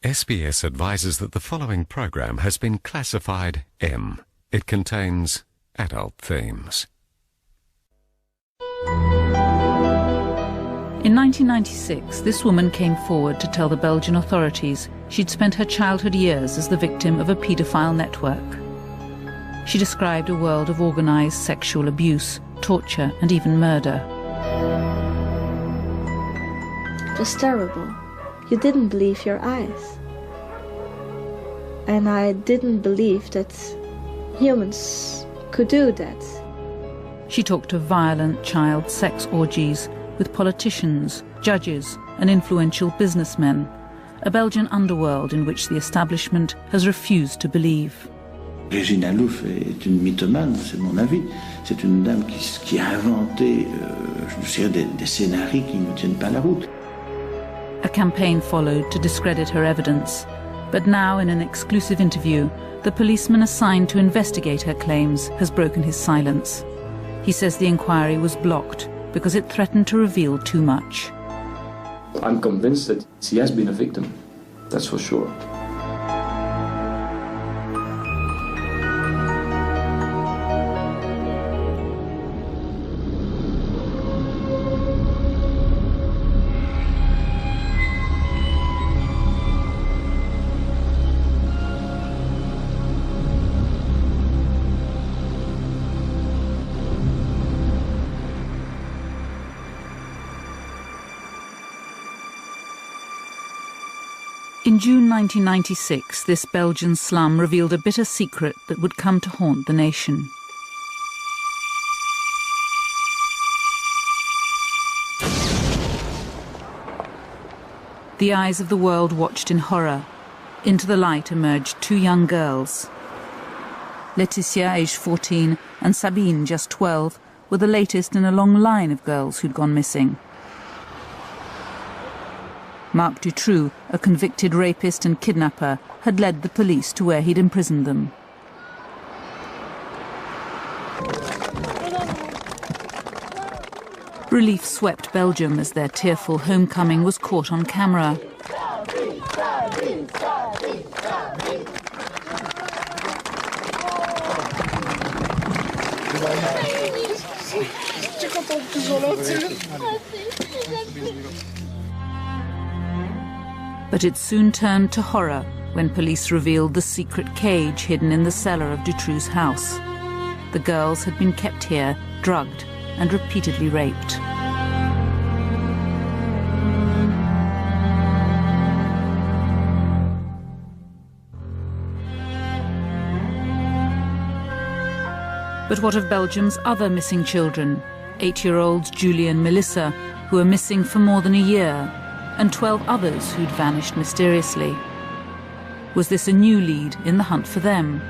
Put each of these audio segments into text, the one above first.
SBS advises that the following program has been classified M. It contains adult themes. In 1996, this woman came forward to tell the Belgian authorities she'd spent her childhood years as the victim of a paedophile network. She described a world of organised sexual abuse, torture and even murder. It was terrible. You didn't believe your eyes. And I didn't believe that humans could do that. She talked of violent child sex orgies with politicians, judges and influential businessmen, a Belgian underworld in which the establishment has refused to believe. Regina Louf est une mythomane, c'est mon avis. C'est une dame qui a inventé, je dirais, des scénarios qui ne tiennent pas la route. A campaign followed to discredit her evidence, but now in an exclusive interview, the policeman assigned to investigate her claims has broken his silence. He says the inquiry was blocked because it threatened to reveal too much. I'm convinced that she has been a victim, that's for sure. In June 1996, this Belgian slum revealed a bitter secret that would come to haunt the nation. The eyes of the world watched in horror. Into the light emerged two young girls. Laetitia, aged 14, and Sabine, just 12, were the latest in a long line of girls who'd gone missing. Marc Dutroux, a convicted rapist and kidnapper, had led the police to where he'd imprisoned them. Relief swept Belgium as their tearful homecoming was caught on camera. But it soon turned to horror when police revealed the secret cage hidden in the cellar of Dutroux's house. The girls had been kept here, drugged and repeatedly raped. But what of Belgium's other missing children? 8-year-olds Julie and Melissa, who were missing for more than a year, and 12 others who'd vanished mysteriously. Was this a new lead in the hunt for them?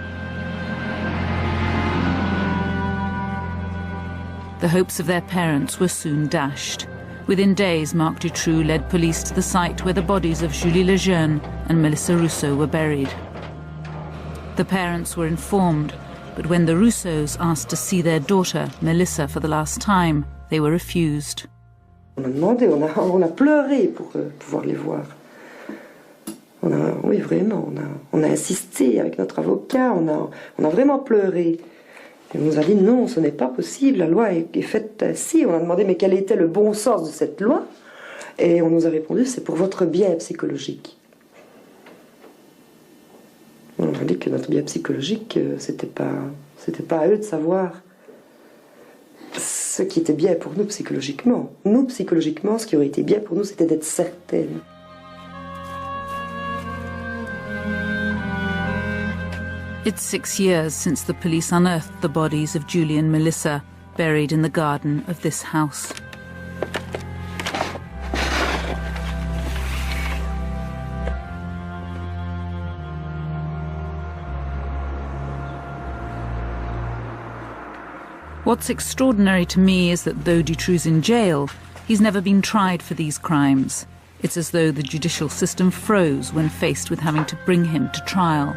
The hopes of their parents were soon dashed. Within days, Marc Dutroux led police to the site where the bodies of Julie Lejeune and Melissa Rousseau were buried. The parents were informed, but when the Rousseaus asked to see their daughter, Melissa, for the last time, they were refused. On a demandé, on a pleuré pour pouvoir les voir. Oui, vraiment, on a insisté avec notre avocat, on a vraiment pleuré. Et on nous a dit non, ce n'est pas possible, la loi est faite ainsi. On a demandé mais quel était le bon sens de cette loi? Et on nous a répondu c'est pour votre bien psychologique. On a dit que notre bien psychologique, c'était pas à eux de savoir ce qui était bien pour nous psychologiquement. Nous, psychologiquement, ce qui aurait été bien pour nous, c'était d'être certaines. It's 6 years since the police unearthed the bodies of Julie and Melissa, buried in the garden of this house. What's extraordinary to me is that though Dutroux's in jail, he's never been tried for these crimes. It's as though the judicial system froze when faced with having to bring him to trial.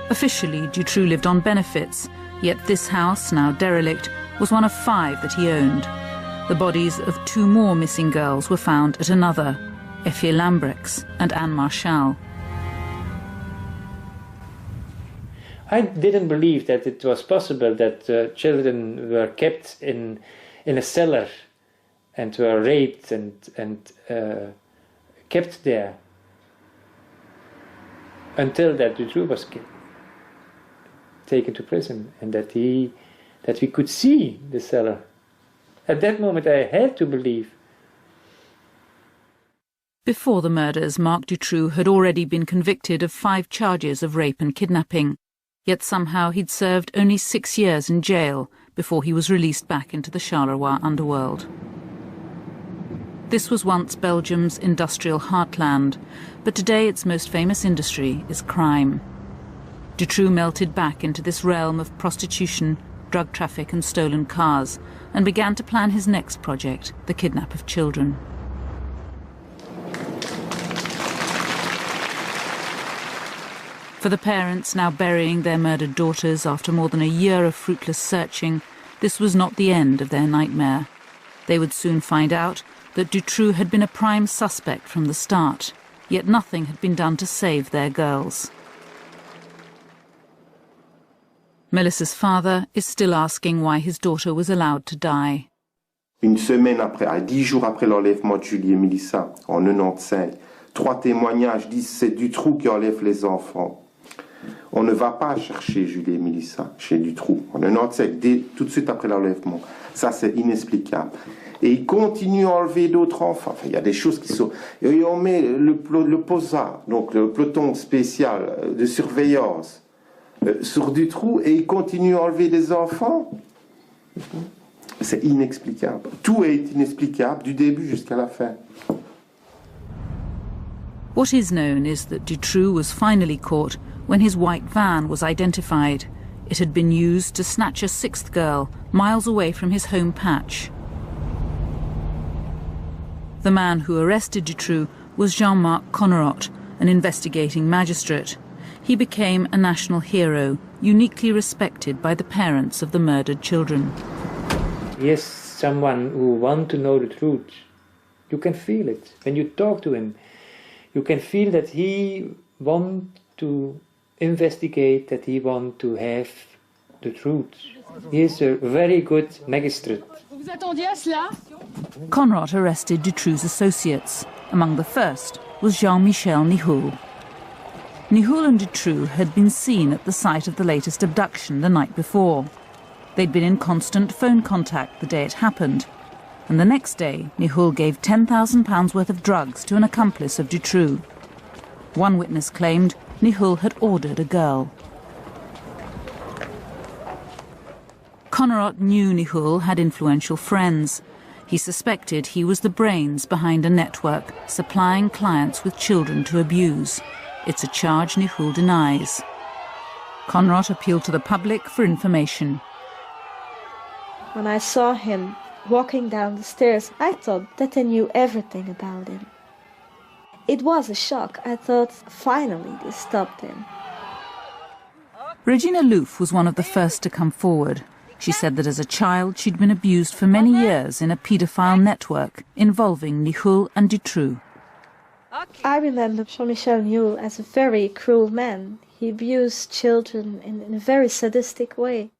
Officially, Dutroux lived on benefits, yet this house, now derelict, was one of 5 that he owned. The bodies of 2 more missing girls were found at another. Effie Lambrechts and Anne Marchal. I didn't believe that it was possible that children were kept in a cellar and were raped and kept there until that Dutroux was taken to prison, and that we could see the cellar. At that moment I had to believe. Before the murders, Marc Dutroux had already been convicted of 5 charges of rape and kidnapping, yet somehow he'd served only 6 years in jail before he was released back into the Charleroi underworld. This was once Belgium's industrial heartland, but today its most famous industry is crime. Dutroux melted back into this realm of prostitution, drug traffic and stolen cars, and began to plan his next project, the kidnap of children. For the parents now burying their murdered daughters after more than a year of fruitless searching, this was not the end of their nightmare. They would soon find out that Dutroux had been a prime suspect from the start, yet nothing had been done to save their girls. Melissa's father is still asking why his daughter was allowed to die. Une semaine après, 10 jours après l'enlèvement de Julie et Melissa, en 95, 3 témoignages disent c'est Dutroux qui enlève les enfants. On ne va pas chercher Julie et Melissa chez Dutroux. En 95, tout de suite après l'enlèvement. Ça, c'est inexplicable. Et il continue à enlever d'autres enfants. Enfin, il y a des choses qui sont... Et on met le POSA, donc le peloton spécial de surveillance, sur Dutroux, et il continue à enlever des enfants. C'est inexplicable. Tout est inexplicable, du début jusqu'à la fin. What is known is that Dutroux was finally caught when his white van was identified. It had been used to snatch a 6th girl miles away from his home patch. The man who arrested Dutroux was Jean-Marc Coverup, an investigating magistrate. He became a national hero, uniquely respected by the parents of the murdered children. He is someone who wants to know the truth. You can feel it. When you talk to him, you can feel that he wants to investigate, that he wants to have the truth. He is a very good magistrate. Conrad arrested Dutroux's associates. Among the first was Jean-Michel Nihoul. Nihoul and Dutroux had been seen at the site of the latest abduction the night before. They'd been in constant phone contact the day it happened, and the next day Nihoul gave £10,000 worth of drugs to an accomplice of Dutroux. One witness claimed Nihoul had ordered a girl. Coverup knew Nihoul had influential friends. He suspected he was the brains behind a network supplying clients with children to abuse. It's a charge Nihoul denies. Coverup appealed to the public for information. When I saw him walking down the stairs, I thought that I knew everything about him. It was a shock. I thought, finally, they stopped him. Regina Louf was one of the first to come forward. She said that as a child she'd been abused for many years in a paedophile network involving Nihoul and Dutroux. I remember Jean-Michel Nihoul as a very cruel man. He abused children in a very sadistic way.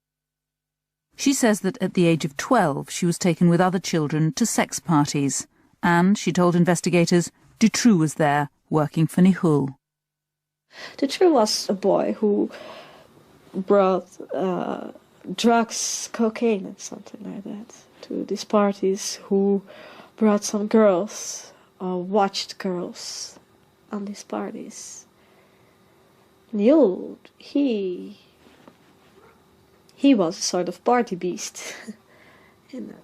She says that at the age of 12 she was taken with other children to sex parties, and, she told investigators, Dutroux was there, working for Nihoul. Dutroux was a boy who brought drugs, cocaine and something like that to these parties, who brought some girls or watched girls on these parties. Nihoul, he was a sort of party beast. And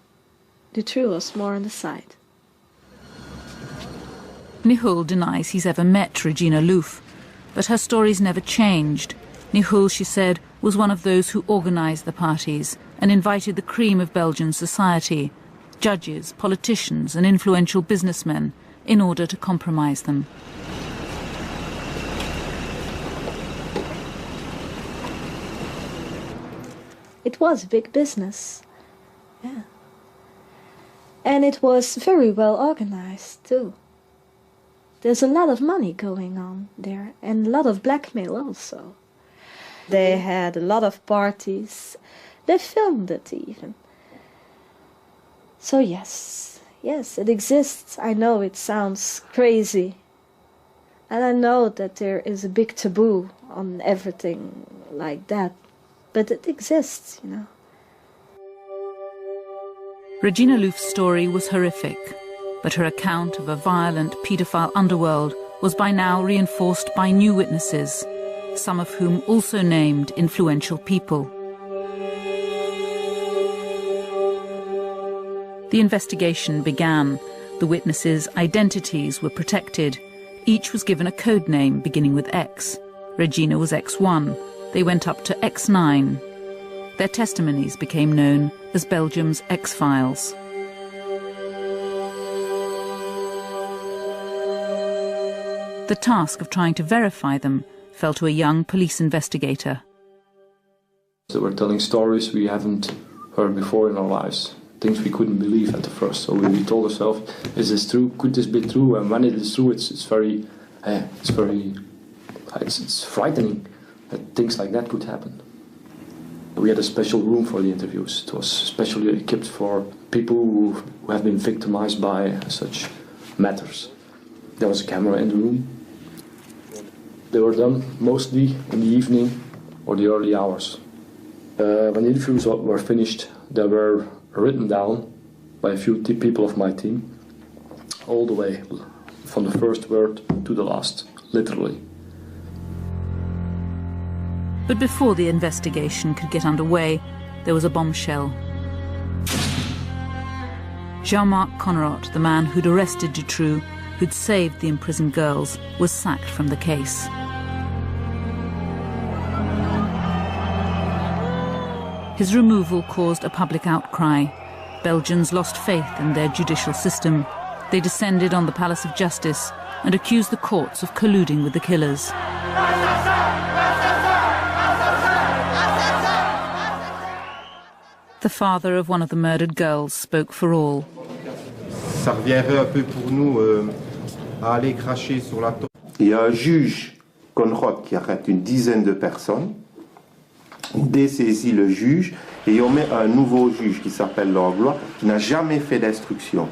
Dutroux was more on the side. Nihoul denies he's ever met Regina Louf, but her stories never changed. Nihoul, she said, was one of those who organised the parties and invited the cream of Belgian society, judges, politicians and influential businessmen, in order to compromise them. It was a big business, yeah. And it was very well organized, too. There's a lot of money going on there, and a lot of blackmail also. They had a lot of parties. They filmed it even. So yes, it exists. I know it sounds crazy. And I know that there is a big taboo on everything like that. But it exists, you know. Regina Louf's story was horrific, but her account of a violent paedophile underworld was by now reinforced by new witnesses, some of whom also named influential people. The investigation began. The witnesses' identities were protected. Each was given a code name beginning with X. Regina was X1. They went up to X9. Their testimonies became known as Belgium's X-Files. The task of trying to verify them fell to a young police investigator. They were telling stories we haven't heard before in our lives, things we couldn't believe at the first. So we told ourselves, is this true? Could this be true? And when it is true, it's frightening that things like that could happen. We had a special room for the interviews. It was specially equipped for people who have been victimized by such matters. There was a camera in the room. They were done mostly in the evening or the early hours. When the interviews were finished, they were written down by a few people of my team, all the way from the first word to the last, literally. But before the investigation could get underway, there was a bombshell. Jean-Marc Coverup, the man who'd arrested Dutroux, who'd saved the imprisoned girls, was sacked from the case. His removal caused a public outcry. Belgians lost faith in their judicial system. They descended on the Palace of Justice and accused the courts of colluding with the killers. The father of one of the murdered girls spoke for all. Il y a un juge, Coverup, qui arrête une dizaine de personnes. On dessaisit le juge et on met un nouveau juge qui s'appelle Langlois, qui n'a jamais fait d'instruction.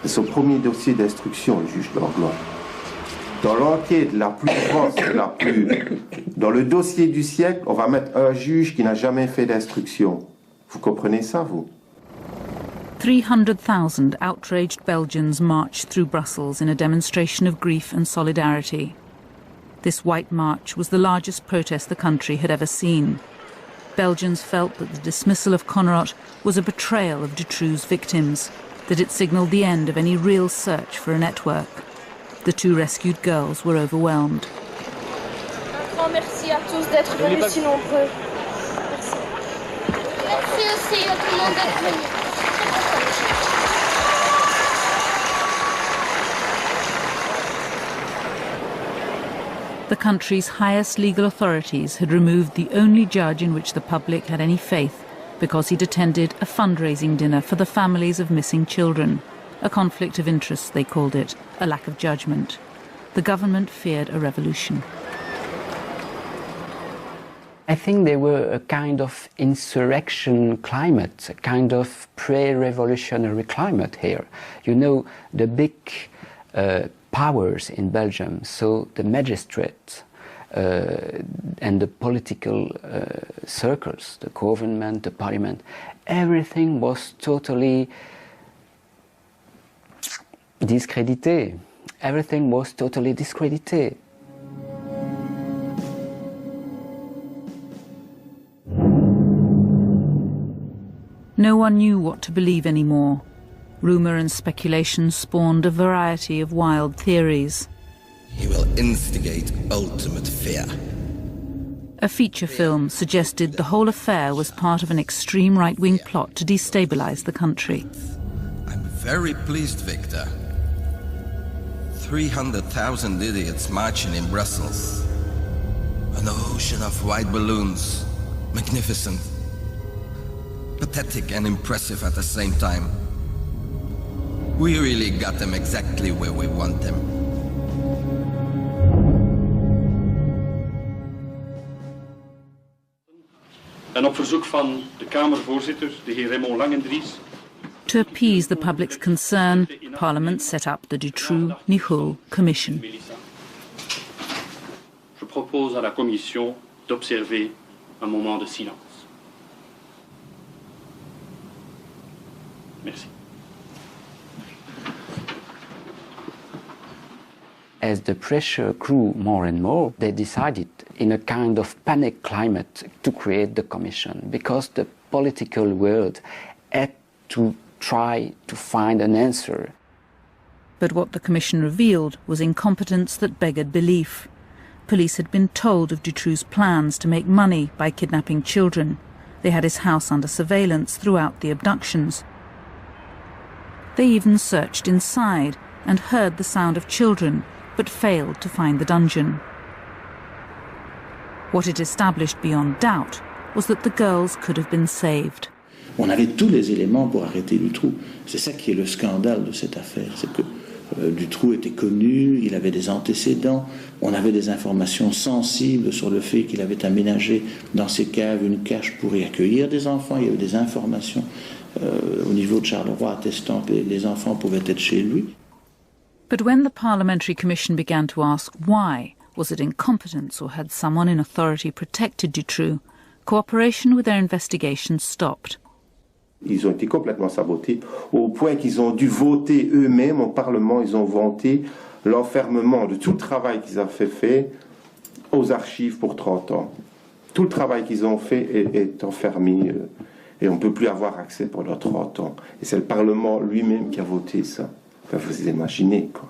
C'est son premier dossier d'instruction, le juge Langlois. Dans l'enquête la plus grosse, dans le dossier du siècle, on va mettre un juge qui n'a jamais fait d'instruction. Vous comprenez ça, vous? 300,000 outraged Belgians marched through Brussels in a demonstration of grief and solidarity. This white march was the largest protest the country had ever seen. Belgians felt that the dismissal of Coverup was a betrayal of Dutroux's victims, that it signalled the end of any real search for a network. The two rescued girls were overwhelmed. Un grand merci à tous d'être venus si nombreux. Merci. Merci aussi à tout le monde d'être venu. The country's highest legal authorities had removed the only judge in which the public had any faith because he'd attended a fundraising dinner for the families of missing children. A conflict of interest, they called it, a lack of judgment. The government feared a revolution. I think there were a kind of insurrection climate, a kind of pre-revolutionary climate here. You know, the big powers in Belgium, so the magistrate and the political circles, the government, the parliament, everything was totally discredited. Everything was totally discredited. No one knew what to believe anymore. Rumour and speculation spawned a variety of wild theories. He will instigate ultimate fear. A feature film suggested the whole affair was part of an extreme right-wing plot to destabilise the country. I'm very pleased, Victor. 300,000 idiots marching in Brussels. An ocean of white balloons. Magnificent. Pathetic and impressive at the same time. We really got them exactly where we want them. En op verzoek van de Kamervoorzitter, de heer Raymond Langendries. To appease the public's concern, Parliament set up the Dutroux-Nihul Commission. Je propose à la Commission d'observer un moment de silence. Merci. As the pressure grew more and more, they decided in a kind of panic climate to create the commission, because the political world had to try to find an answer. But what the commission revealed was incompetence that beggared belief. Police had been told of Dutroux's plans to make money by kidnapping children. They had his house under surveillance throughout the abductions. They even searched inside and heard the sound of children, but failed to find the dungeon. What it established beyond doubt was that the girls could have been saved. On avait tous les éléments pour arrêter Dutroux. C'est ça qui est le scandale de cette affaire, c'est que Dutroux était connu, il avait des antécédents, on avait des informations sensibles sur le fait qu'il avait aménagé dans ses caves une cache pour y accueillir des enfants, il y avait des informations au niveau de Charleroi attestant que les enfants pouvaient être chez lui. But when the Parliamentary Commission began to ask why, was it incompetence or had someone in authority protected Dutroux, cooperation with their investigation stopped. Ils ont été complètement sabotés, au point qu'ils ont dû voter eux-mêmes au Parlement, ils ont voté l'enfermement de tout le travail qu'ils avaient fait aux archives pour 30 ans. Tout le travail qu'ils ont fait est enfermé et on ne peut plus avoir accès pendant 30 ans. Et c'est le Parlement lui-même qui a voté ça. Enfin, vous imaginez, quoi.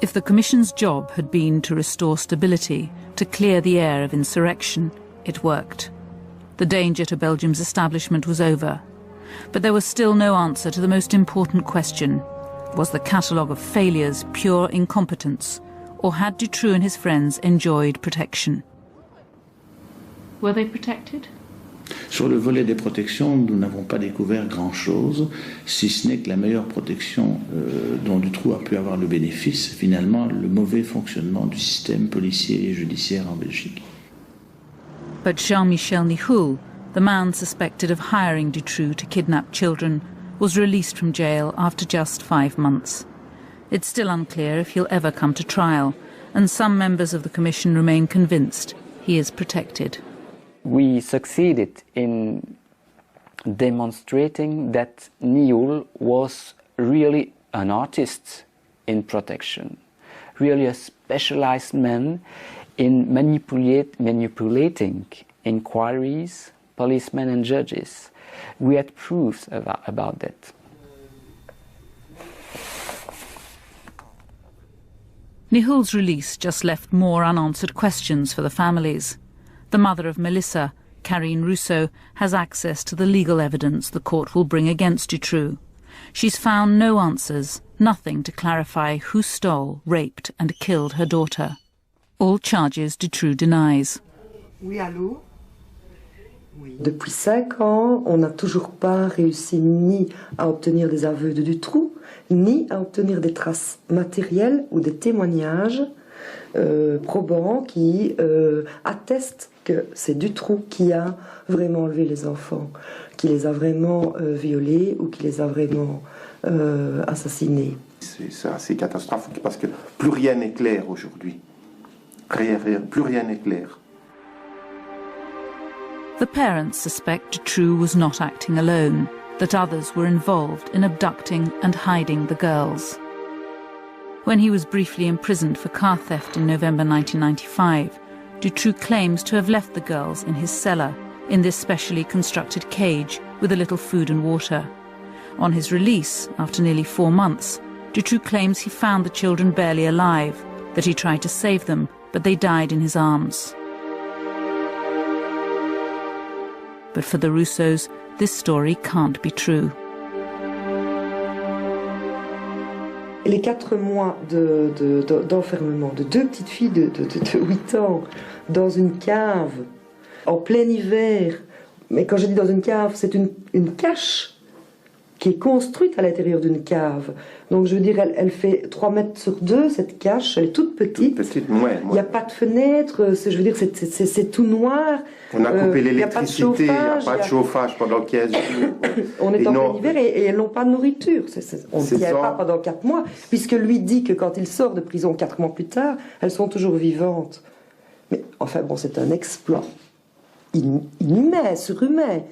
If the Commission's job had been to restore stability, to clear the air of insurrection, it worked. The danger to Belgium's establishment was over. But there was still no answer to the most important question. Was the catalogue of failures pure incompetence, or had Dutroux and his friends enjoyed protection? Were they protected? Sur le volet des protections, nous n'avons pas découvert grand-chose, si ce n'est que la meilleure protection dont Dutroux a pu avoir le bénéfice, finalement, le mauvais fonctionnement du système policier et judiciaire en Belgique. But Jean-Michel Nihul, the man suspected of hiring Dutroux to kidnap children, was released from jail after just 5 months. It's still unclear if he'll ever come to trial, and some members of the Commission remain convinced he is protected. We succeeded in demonstrating that Nihul was really an artist in protection, really a specialized man in manipulating inquiries, policemen and judges. We had proofs about that. Nihul's release just left more unanswered questions for the families. The mother of Melissa, Karine Rousseau, has access to the legal evidence the court will bring against Dutroux. She's found no answers, nothing to clarify who stole, raped and killed her daughter. All charges Dutroux denies. Oui, allô? Oui. Depuis 5 ans, on n'a toujours pas réussi ni à obtenir des aveux de Dutroux, ni à obtenir des traces matérielles ou des témoignages probants qui attestent que c'est Dutroux qui a vraiment enlevé les enfants, qui les a vraiment violés ou qui les a vraiment assassinés. C'est assez catastrophique parce que plus rien n'est clair aujourd'hui. Plus rien n'est clair. The parents suspect Dutroux was not acting alone, that others were involved in abducting and hiding the girls. When he was briefly imprisoned for car theft in November 1995, Dutroux claims to have left the girls in his cellar, in this specially constructed cage with a little food and water. On his release, after nearly 4 months, Dutroux claims he found the children barely alive, that he tried to save them, but they died in his arms. But for the Rousseaus, this story can't be true. Les 4 mois d'enfermement de 2 petites filles de 8 ans dans une cave en plein hiver. Mais quand je dis dans une cave, c'est une cache qui est construite à l'intérieur d'une cave. Donc je veux dire, elle fait 3 mètres sur 2, cette cache, elle est toute petite. Il n'y a pas de fenêtre, je veux dire, c'est tout noir. On a coupé l'électricité, il n'y a pas de chauffage pendant 15 jours. On est en plein hiver et elles n'ont pas de nourriture. On ne tient pas pendant 4 mois, puisque lui dit que quand il sort de prison 4 mois plus tard, elles sont toujours vivantes. Mais enfin bon, c'est un exploit inhumain, surhumain.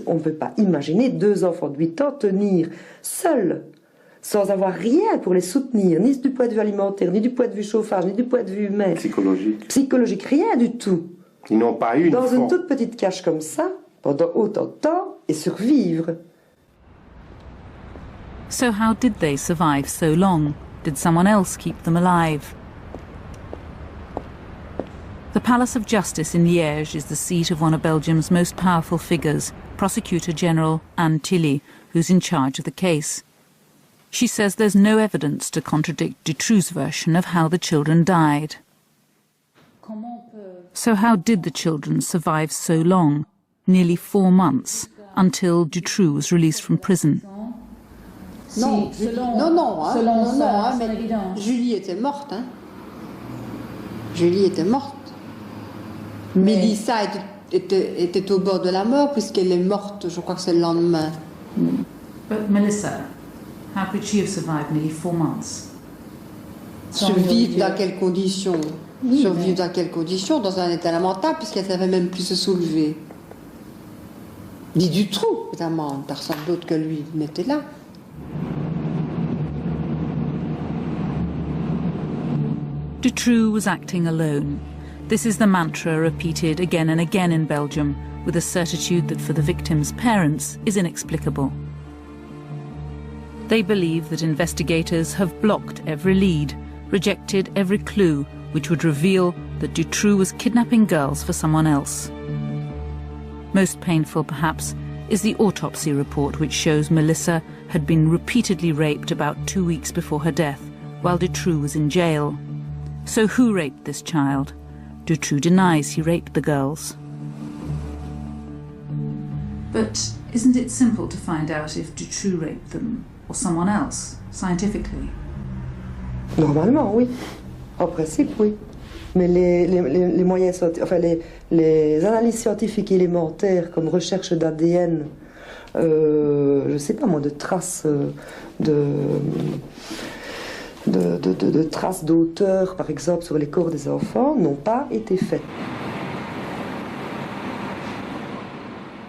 On ne peut pas imaginer 2 enfants de 8 ans tenir seuls, sans avoir rien pour les soutenir, ni du point de vue alimentaire, ni du point de vue chauffage, ni du point de vue humain. Psychologique, rien du tout. Ils n'ont pas eu dans une toute petite cage comme ça, pendant autant de temps, et survivre. So how did they survive so long? Did someone else keep them alive? The Palace of Justice in Liège is the seat of one of Belgium's most powerful figures, Prosecutor General Anne Tilly, who's in charge of the case. She says there's no evidence to contradict Dutroux's version of how the children died. So how did the children survive so long, nearly 4 months, until Dutroux was released from prison? Non, mais Julie était morte. Hein. Julie était morte. Mélissa était au bord de la mort puisqu'elle est morte, je crois que c'est le lendemain. But Melissa, how could she have survived nearly 4 months? Survivre dans quelles conditions? Survivre dans quelles conditions? Dans un état lamentable puisqu'elle ne savait même plus se soulever. Ni du trou, évidemment, personne d'autre que lui n'était là. Dutroux was acting alone. This is the mantra repeated again and again in Belgium, with a certitude that for the victims' parents is inexplicable. They believe that investigators have blocked every lead, rejected every clue which would reveal that Dutroux was kidnapping girls for someone else. Most painful, perhaps, is the autopsy report which shows Melissa had been repeatedly raped about 2 weeks before her death, while Dutroux was in jail. So who raped this child? Dutroux denies he raped the girls. But isn't it simple to find out if Dutroux raped them or someone else, scientifically? Normalement, oui. En principe, oui. Mais les moyens, enfin les analyses scientifiques élémentaires comme recherche d'ADN, je ne sais pas moi, de traces de traces d'auteur, par exemple, sur les corps des enfants, n'ont pas été faites.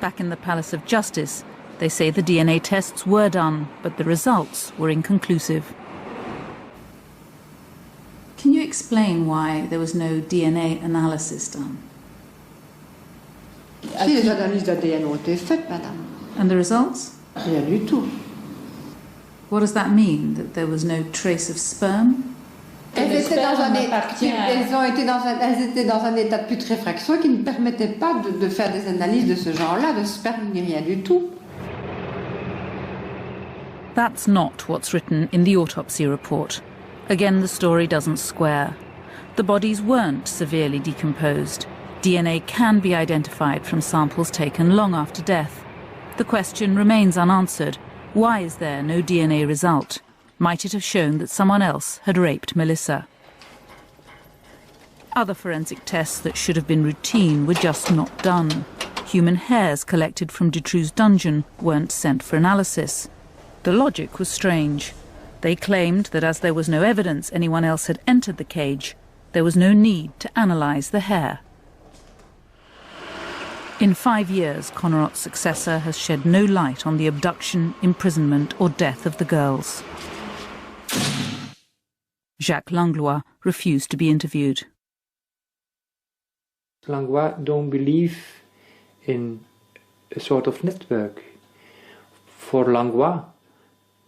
Back in the Palace of Justice, they say the DNA tests were done, but the results were inconclusive. Can you explain why there was no DNA analysis done? Si les analyses d'ADN ont été faites, madame. And the results? Rien du tout. What does that mean? That there was no trace of sperm? Elles étaient dans un état de putréfaction qui ne permettait pas de faire des analyses de ce genre-là, de sperme ni rien du tout. That's not what's written in the autopsy report. Again, the story doesn't square. The bodies weren't severely decomposed. DNA can be identified from samples taken long after death. The question remains unanswered. Why is there no DNA result? Might it have shown that someone else had raped Melissa? Other forensic tests that should have been routine were just not done. Human hairs collected from Dutroux's dungeon weren't sent for analysis. The logic was strange. They claimed that as there was no evidence anyone else had entered the cage, there was no need to analyse the hair. In 5 years, Coverup's successor has shed no light on the abduction, imprisonment or death of the girls. Jacques Langlois refused to be interviewed. Langlois don't believe in a sort of network. For Langlois,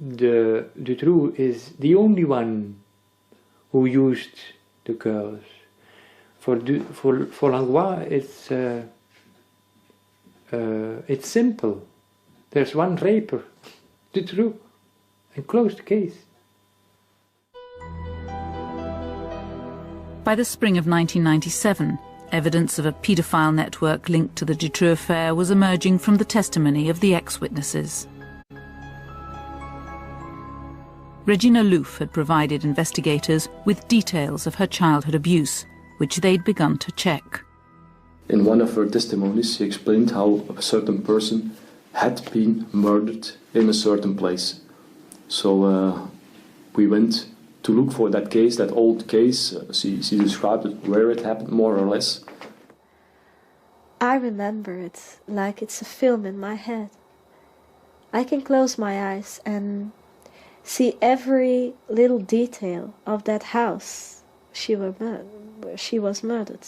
Dutroux is the only one who used the girls. For Langlois, it's simple. There's one raper, Dutroux, and close the case. By the spring of 1997, Evidence of a paedophile network linked to the Dutroux affair was emerging from the testimony of the ex-witnesses. Regina Louf had provided investigators with details of her childhood abuse, which they'd begun to check. In one of her testimonies, she explained how a certain person had been murdered in a certain place. So we went to look for that case, that old case. She described it, where it happened, more or less. I remember it like it's a film in my head. I can close my eyes and see every little detail of that house where she was murdered.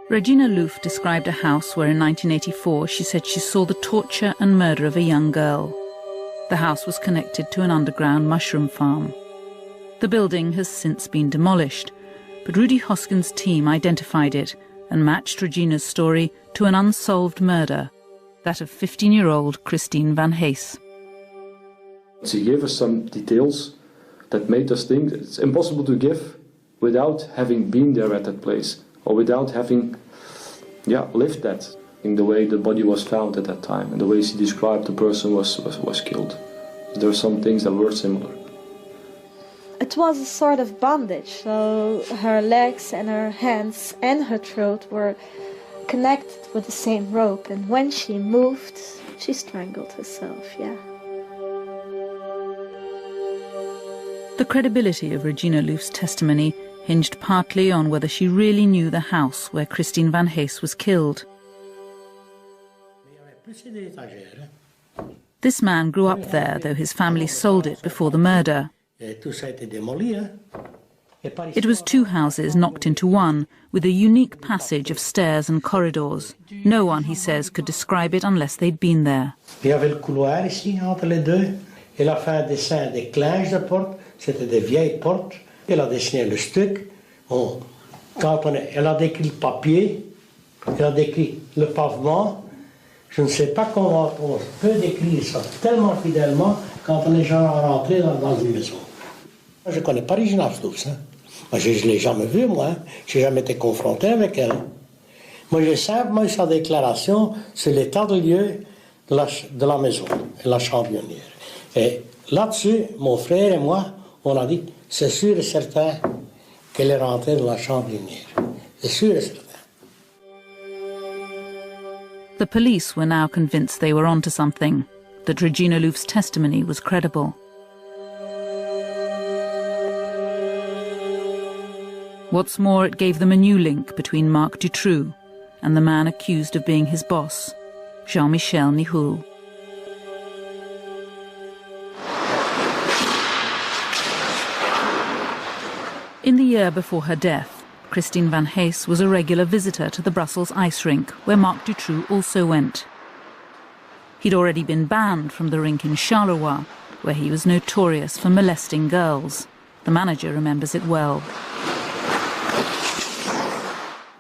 Regina Louf described a house where in 1984 she said she saw the torture and murder of a young girl. The house was connected to an underground mushroom farm. The building has since been demolished, but Rudy Hoskin's team identified it and matched Regina's story to an unsolved murder, that of 15-year-old Christine Van Hees. She gave us some details that made us think it's impossible to give without having been there at that place, or without having lived that, in the way the body was found at that time and the way she described the person was killed. There are some things that were similar. It was a sort of bondage, so her legs and her hands and her throat were connected with the same rope, and when she moved, she strangled herself, yeah. The credibility of Regina Louf's testimony hinged partly on whether she really knew the house where Christine Van Hees was killed. This man grew up there, though his family sold it before the murder. It was two houses knocked into one, with a unique passage of stairs and corridors. No one, he says, could describe it unless they'd been there. Il y avait le couloir ici, entre les deux. Elle a fait un dessin des clinches de porte, c'était des vieilles portes. Elle a dessiné le stuc. Elle a décrit le papier, elle a décrit le pavement. Je ne sais pas comment on peut décrire ça tellement fidèlement quand on est déjà rentré dans une maison. Je ne connais pas Regina Louf, hein. Moi, je ne l'ai jamais vue, moi. Hein. Je n'ai jamais été confronté avec elle. Moi, j'ai simplement eu sa déclaration sur l'état de lieu de la maison, de la chambionnière. Et là-dessus, mon frère et moi, on a dit, c'est sûr et certain qu'elle est rentrée dans la chambionnière. C'est sûr et certain. The police were now convinced they were onto something, that Regina Louf's testimony was credible. What's more, it gave them a new link between Marc Dutroux and the man accused of being his boss, Jean-Michel Nihoul. In the year before her death, Christine Van Hees was a regular visitor to the Brussels ice rink, where Marc Dutroux also went. He'd already been banned from the rink in Charleroi, where he was notorious for molesting girls. The manager remembers it well.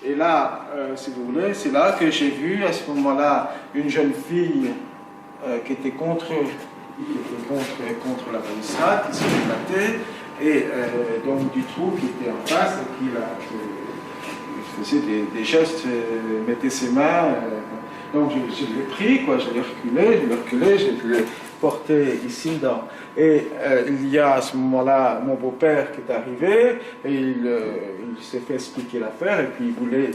Et là, si vous voulez, c'est là que j'ai vu à ce moment-là une jeune fille qui était contre la balustrade, qui s'est éclatée, et donc Dutroux qui était en face et qui faisait des gestes, mettait ses mains. Donc je l'ai pris, quoi, je l'ai reculé, je l'ai porté ici dans. Et il y a à ce moment-là mon beau-père qui est arrivé et il s'est fait expliquer l'affaire et puis il voulait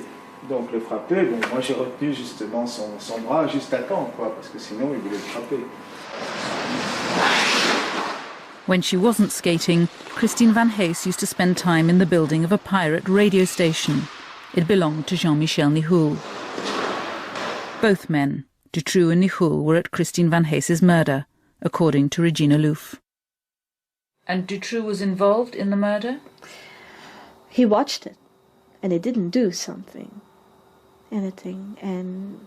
donc le frapper. Bon, moi j'ai retenu justement son bras juste à temps, quoi, parce que sinon il voulait le frapper. When she wasn't skating, Christine Van Hees used to spend time in the building of a pirate radio station. It belonged to Jean-Michel Nihoul. Both men, Dutroux and Nihoul, were at Christine Van Hees's murder, according to Regina Louf. And Dutroux was involved in the murder? He watched it, and he didn't do anything, and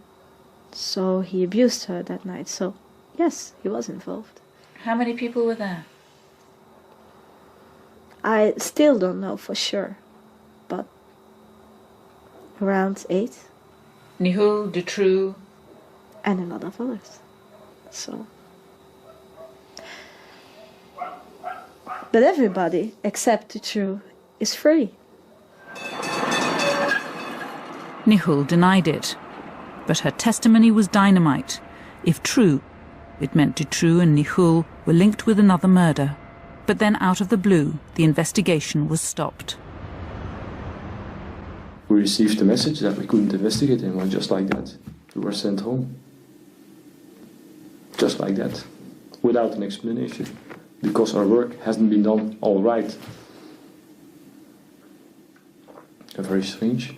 so he abused her that night. So, yes, he was involved. How many people were there? I still don't know for sure, but around 8. Nihoul, Dutroux, and a lot of others. So But everybody, except Dutroux, is free. Nihul denied it, but her testimony was dynamite. If true, it meant Dutroux and Nihul were linked with another murder. But then out of the blue, the investigation was stopped. We received a message that we couldn't investigate anymore, just like that. We were sent home. Just like that. Without an explanation. Because our work hasn't been done all right. Very strange.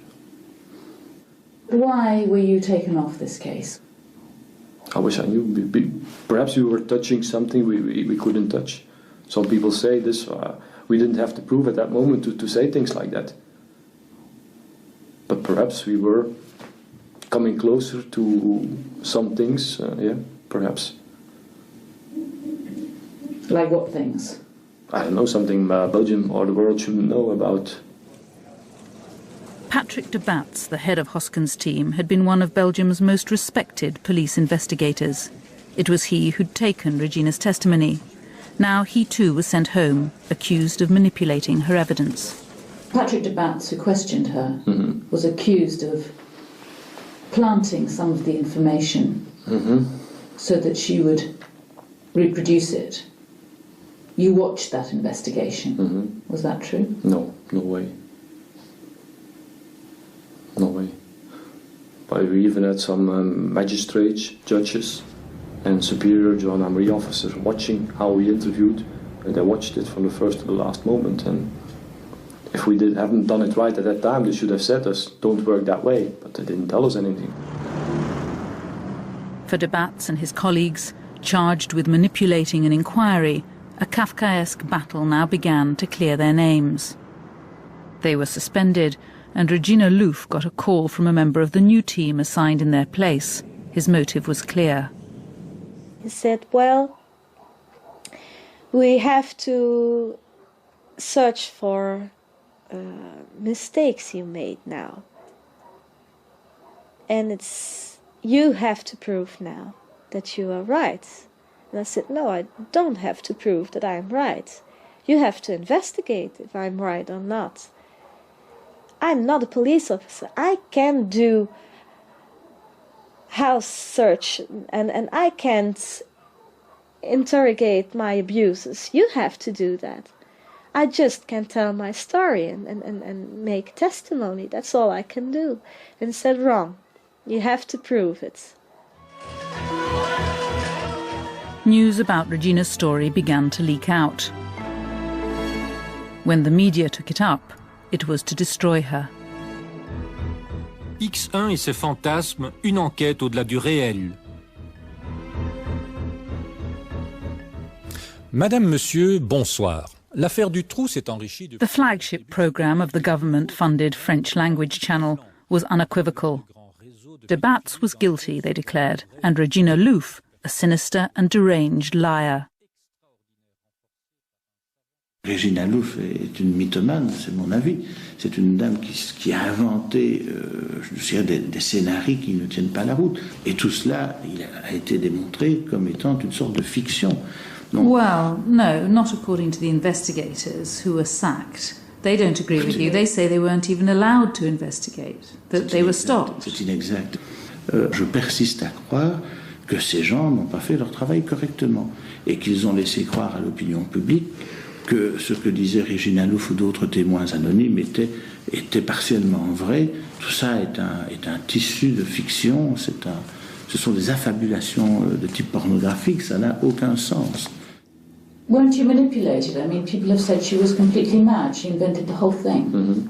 Why were you taken off this case? I wish I knew. Perhaps we were touching something we couldn't touch. Some people say this, we didn't have to prove at that moment to say things like that. But perhaps we were coming closer to some things, yeah, perhaps. Like what things? I don't know, something Belgium or the world shouldn't know about. Patrick de Batz, the head of Hosken's team, had been one of Belgium's most respected police investigators. It was he who'd taken Regina's testimony. Now he too was sent home, accused of manipulating her evidence. Patrick de Batz, who questioned her, was accused of planting some of the information so that she would reproduce it. You watched that investigation. Was that true? No, no way. No way. But we even had some magistrates, judges and superior gendarmerie officers watching how we interviewed, and they watched it from the first to the last moment. And if we haven't done it right at that time, they should have said us, don't work that way, but they didn't tell us anything. For de Batz and his colleagues, charged with manipulating an inquiry, a Kafkaesque battle now began to clear their names. They were suspended, and Regina Louf got a call from a member of the new team assigned in their place. His motive was clear. He said, well, we have to search for mistakes you made now. And you have to prove now that you are right. And I said, no, I don't have to prove that I'm right. You have to investigate if I'm right or not. I'm not a police officer. I can do house search and I can't interrogate my abusers. You have to do that. I just can tell my story and make testimony. That's all I can do. And he said, wrong. You have to prove it. News about Regina's story began to leak out. When the media took it up, it was to destroy her. X1 et ses fantasmes, une enquête au-delà du réel. Madame, Monsieur, bonsoir. L'affaire Dutroux s'est enrichie de... The flagship programme of the government-funded French-language channel was unequivocal. De Batz was guilty, they declared, and Regina Louf a sinister and deranged liar. Regina Louf est une mythomane, c'est mon avis. C'est une dame qui a inventé je dirais des scénarios qui ne tiennent pas la route. Et tout cela, il a été démontré comme étant une sorte de fiction. Donc, well, no, not according to the investigators who were sacked. They don't agree with you. They say they weren't even allowed to investigate, that they were stopped. C'est inexact. Je persiste à croire que ces gens n'ont pas fait leur travail correctement et qu'ils ont laissé croire à l'opinion publique que ce que disait Regina Louf ou d'autres témoins anonymes était partiellement vrai. Tout ça est un tissu de fiction, ce sont des affabulations de type pornographique, ça n'a aucun sens. Weren't you manipulated? I mean, people have said she was completely mad, she invented the whole thing.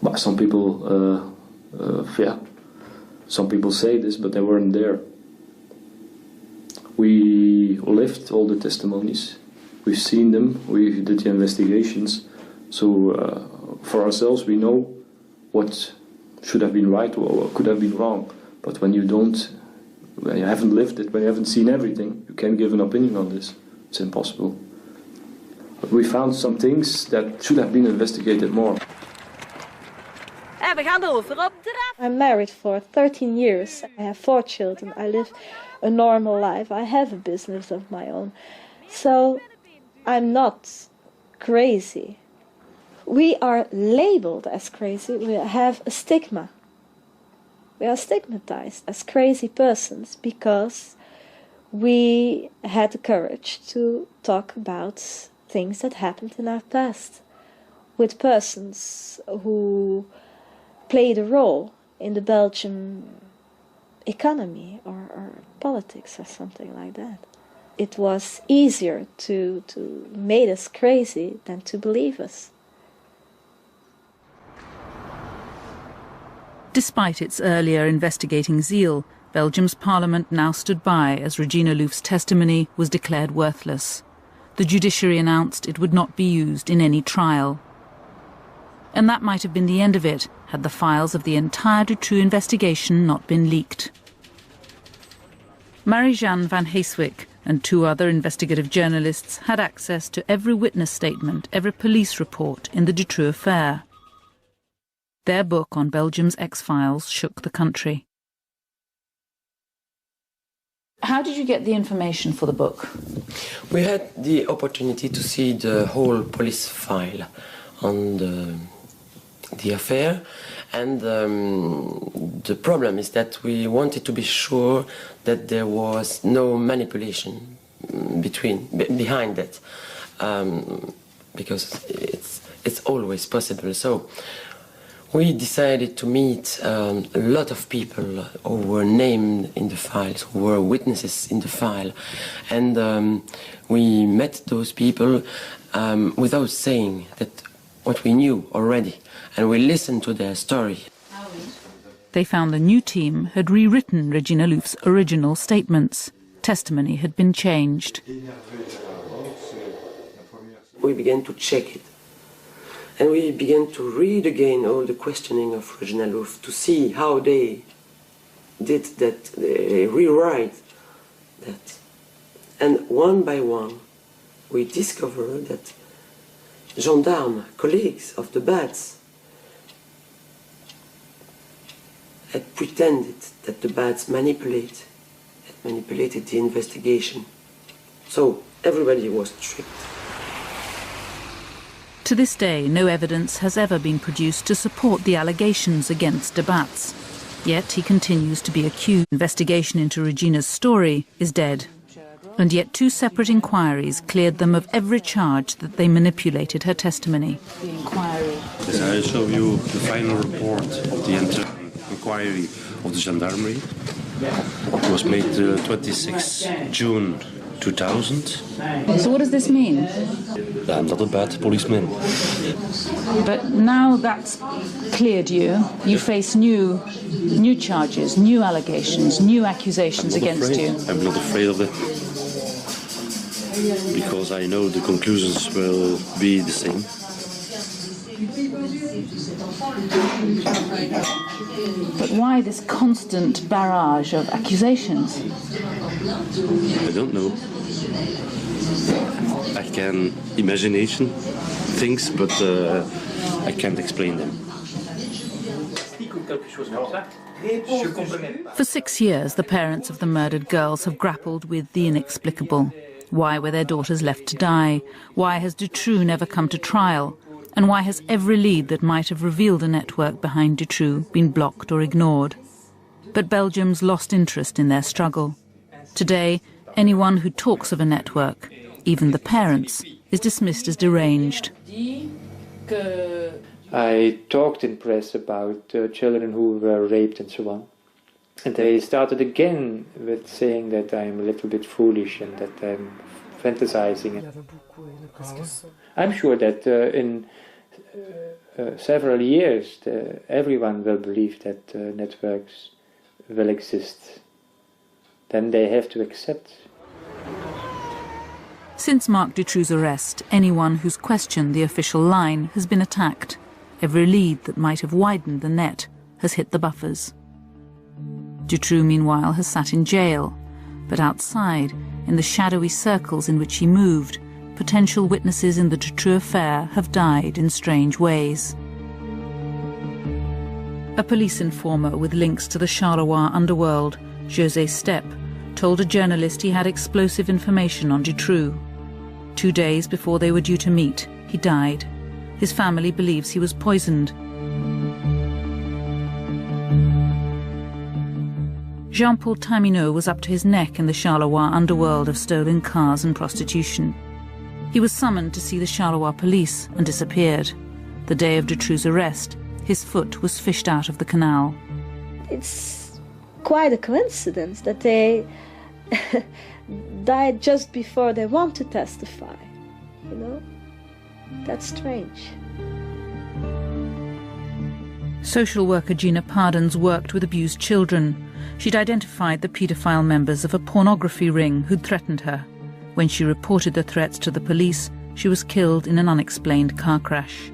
Well, some people, some people say this, but they weren't there. We lived all the testimonies. We've seen them, we did the investigations, so for ourselves we know what should have been right or what could have been wrong. But when you haven't lived it, when you haven't seen everything, you can't give an opinion on this. It's impossible. But we found some things that should have been investigated more. I'm married for 13 years. I have 4 children. I live a normal life. I have a business of my own. So I'm not crazy. We are labeled as crazy. We have a stigma. We are stigmatized as crazy persons because we had the courage to talk about things that happened in our past with persons who played a role in the Belgian economy or politics or something like that. It was easier to make us crazy than to believe us. Despite its earlier investigating zeal, Belgium's parliament now stood by as Regina Louf's testimony was declared worthless. The judiciary announced it would not be used in any trial. And that might have been the end of it, had the files of the entire Dutroux investigation not been leaked. Marie-Jeanne van Heeswijk and 2 other investigative journalists had access to every witness statement, every police report in the Dutroux affair. Their book on Belgium's X-Files shook the country. How did you get the information for the book? We had the opportunity to see the whole police file on the affair, and the problem is that we wanted to be sure that there was no manipulation behind that, because it's always possible. So we decided to meet a lot of people who were named in the files, who were witnesses in the file, and we met those people without saying that what we knew already, and we listened to their story. They found the new team had rewritten Regina Louf's original statements. Testimony had been changed. We began to check it. And we began to read again all the questioning of Regina Louf to see how they did that, they rewrite that. And one by one, we discovered that gendarmes, colleagues of the Bats, had pretended that the Bats manipulated the investigation. So everybody was tricked. To this day, no evidence has ever been produced to support the allegations against de Bats. Yet he continues to be accused. Investigation into Regina's story is dead. And yet 2 separate inquiries cleared them of every charge that they manipulated her testimony. The inquiry. Yes, I'll show you the final report of the inquiry of the gendarmerie. It was made 26 June 2000. So what does this mean? I'm not a bad policeman. But now that's cleared you, you face new charges, new allegations, new accusations against you. I'm not afraid of it, because I know the conclusions will be the same. But why this constant barrage of accusations? I don't know. I can imagination things, but I can't explain them. For 6 years, the parents of the murdered girls have grappled with the inexplicable. Why were their daughters left to die? Why has Dutroux never come to trial? And why has every lead that might have revealed a network behind Dutroux been blocked or ignored? But Belgium's lost interest in their struggle. Today, anyone who talks of a network, even the parents, is dismissed as deranged. I talked in press about children who were raped and so on. And they started again with saying that I'm a little bit foolish and that I'm fantasizing. I'm sure that in several years everyone will believe that networks will exist. Then they have to accept. Since Marc Dutroux's arrest, anyone who's questioned the official line has been attacked. Every lead that might have widened the net has hit the buffers. Dutroux, meanwhile, has sat in jail, but outside, in the shadowy circles in which he moved, potential witnesses in the Dutroux affair have died in strange ways. A police informer with links to the Charleroi underworld, José Steppe, told a journalist he had explosive information on Dutroux. 2 days before they were due to meet, He died. His family believes he was poisoned. Jean-Paul Taminot was up to his neck in the Charleroi underworld of stolen cars and prostitution. He was summoned to see the Charleroi police and disappeared. The day of Dutroux's arrest, his foot was fished out of the canal. It's quite a coincidence that they died just before they want to testify, you know? That's strange. Social worker Gina Pardons worked with abused children. She'd identified the paedophile members of a pornography ring who'd threatened her. When she reported the threats to the police, she was killed in an unexplained car crash.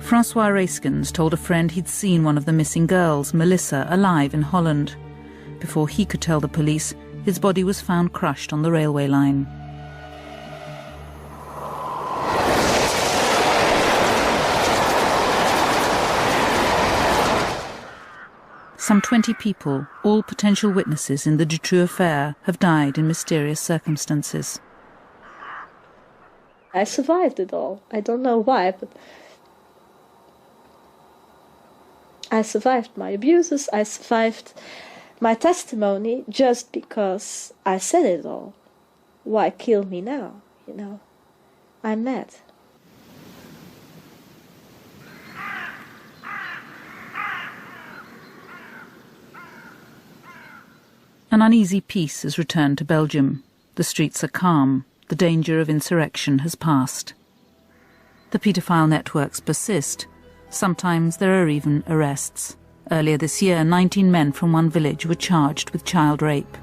Francois Raiskens told a friend he'd seen one of the missing girls, Melissa, alive in Holland. Before he could tell the police, his body was found crushed on the railway line. Some 20 people, all potential witnesses in the Dutroux affair, have died in mysterious circumstances. I survived it all. I don't know why, but I survived my abuses, I survived my testimony just because I said it all. Why kill me now, you know? I'm mad. An uneasy peace has returned to Belgium. The streets are calm. The danger of insurrection has passed. The paedophile networks persist. Sometimes there are even arrests. Earlier this year, 19 men from one village were charged with child rape.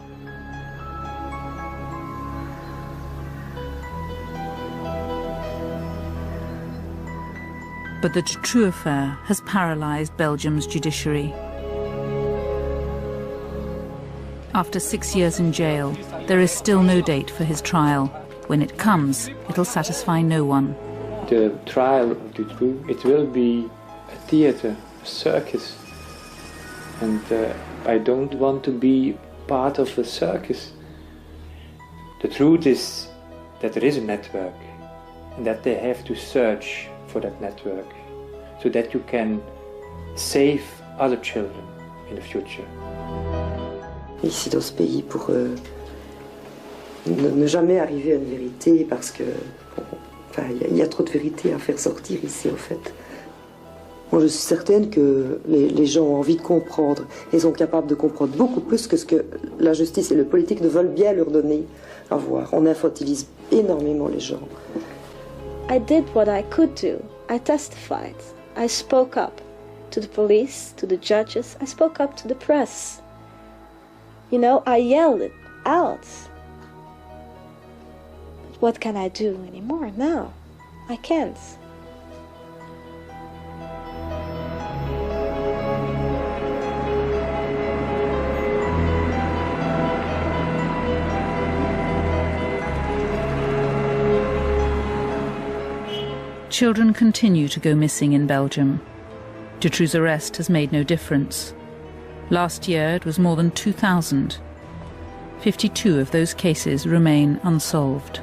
But the Dutroux affair has paralysed Belgium's judiciary. After 6 years in jail, there is still no date for his trial. When it comes, it'll satisfy no one. The trial of Dutroux, it will be a theatre, a circus. And I don't want to be part of a circus. The truth is that there is a network and that they have to search for that network so that you can save other children in the future. Ici dans ce pays pour ne jamais arriver à une vérité parce que y a trop de vérité à faire sortir ici en fait. Moi, je suis certaine que les gens ont envie de comprendre et sont capables de comprendre beaucoup plus que ce que la justice et le politique ne veulent bien leur donner à voir. On infantilise énormément les gens. I did what I could do. I testified. I spoke up to the police, to the judges. I spoke up to the press. You know, I yelled it out. But what can I do anymore now? I can't. Children continue to go missing in Belgium. Dutroux's arrest has made no difference. Last year it was more than 2,000. 52 of those cases remain unsolved.